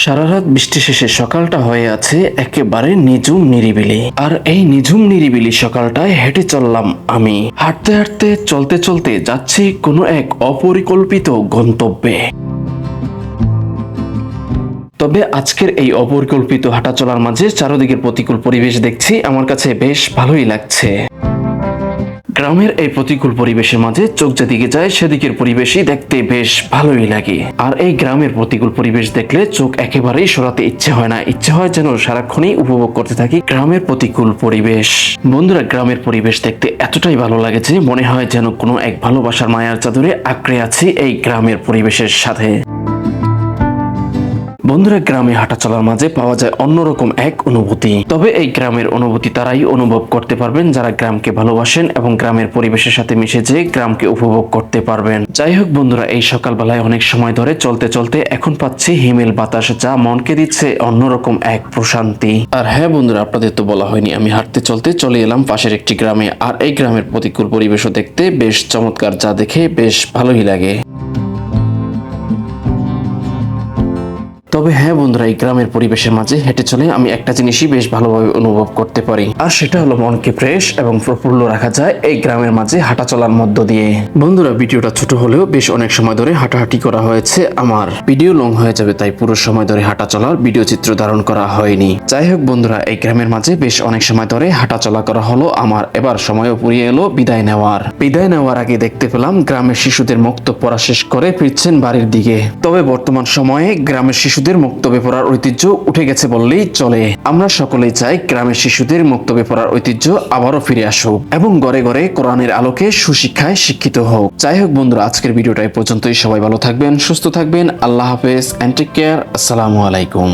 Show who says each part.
Speaker 1: সারা রাত বৃষ্টি শেষে সকালটা হয়ে আছে একেবারে নিঝুম নিরিবিলি। আর এই নিঝুম নিরিবিলি সকালটায় হেঁটে চললাম আমি। হাঁটতে হাঁটতে চলতে চলতে যাচ্ছি কোনো এক অপরিকল্পিত গন্তব্যে। তবে আজকের এই অপরিকল্পিত হাঁটা চলার মাঝে চারদিকের প্রতিকূল পরিবেশ দেখছি, আমার কাছে বেশ ভালোই লাগছে। গ্রামের এই প্রতিকূল পরিবেশের মাঝে চোখ যেদিকে যায় সেদিকের পরিবেশই দেখতে বেশ ভালোই লাগে। আর এই গ্রামের প্রতিকূল পরিবেশ দেখলে চোখ একেবারেই সরাতে ইচ্ছে হয় না, ইচ্ছে হয় যেন সারাক্ষণই উপভোগ করতে থাকি গ্রামের প্রতিকূল পরিবেশ। বন্ধুরা, গ্রামের পরিবেশ দেখতে এতটাই ভালো লাগে যে মনে হয় যেন কোনো এক ভালোবাসার মায়ার চাদরে আঁকড়ে আছি এই গ্রামের পরিবেশের সাথে। বন্ধুরা, গ্রামে হাঁটা চলার মাঝে পাওয়া যায় অন্যরকম এক অনুভূতি। তবে এই গ্রামের অনুভূতি তারাই অনুভব করতে পারবেন যারা গ্রামকে ভালোবাসেন এবং গ্রামের পরিবেশের সাথে মিশে যে গ্রামকে উপভোগ করতে পারবেন। যাই হোক বন্ধুরা, এই সকালবেলায় অনেক সময় ধরে চলতে চলতে এখন পাচ্ছি হিমেল বাতাস, যা মনকে দিচ্ছে অন্যরকম এক প্রশান্তি। আর হ্যাঁ বন্ধুরা, আপনাদের তো বলা হয়নি, আমি হাঁটতে চলতে চলে এলাম পাশের একটি গ্রামে। আর এই গ্রামের প্রতিকূল পরিবেশও দেখতে বেশ চমৎকার, যা দেখে বেশ ভালোই লাগে। তবে হ্যাঁ বন্ধুরা, এই গ্রামের পরিবেশের মাঝে হেঁটে চলে আমি একটা জিনিসই বেশ ভালোভাবে অনুভব করতে পারি, আর সেটা হলো মনকে ফ্রেশ এবং প্রফুল্ল রাখা যায় এই গ্রামের মাঝে হাঁটা চলার মধ্য দিয়ে। বন্ধুরা, ভিডিওটা ছোট হলেও বেশ অনেক সময় ধরে হাঁটাহাঁটি করা হয়েছে আমার। ভিডিও লং হয়ে যাবে, তাই পুরো সময় ধরে হাঁটা চলার ভিডিও চিত্র ধারণ করা হয়নি। যাই হোক বন্ধুরা, এই গ্রামের মাঝে বেশ অনেক সময় ধরে হাঁটা চলা করা হলো আমার। এবার সময়ও পুরিয়ে এলো বিদায় নেওয়ার আগে দেখতে পেলাম গ্রামের শিশুদের বক্তব্য পড়া শেষ করে ফিরছেন বাড়ির দিকে। তবে বর্তমান সময়ে গ্রামের শিশুদের বক্তব্য পড়ার ঐতিহ্য উঠে গেছে বললেই চলে। আমরা সকলেই চাই গ্রামের শিশুদের বক্তব্য পড়ার ঐতিহ্য আবারও ফিরে আসুক এবং ঘরে ঘরে কোরআনের আলোকে সুশিক্ষায় শিক্ষিত হোক। যাই হোক বন্ধুরা, আজকের ভিডিওটা এই পর্যন্তই। সবাই ভালো থাকবেন, সুস্থ থাকবেন। আল্লাহ হাফেজ এন্ড টেক কেয়ার। আসসালামু আলাইকুম।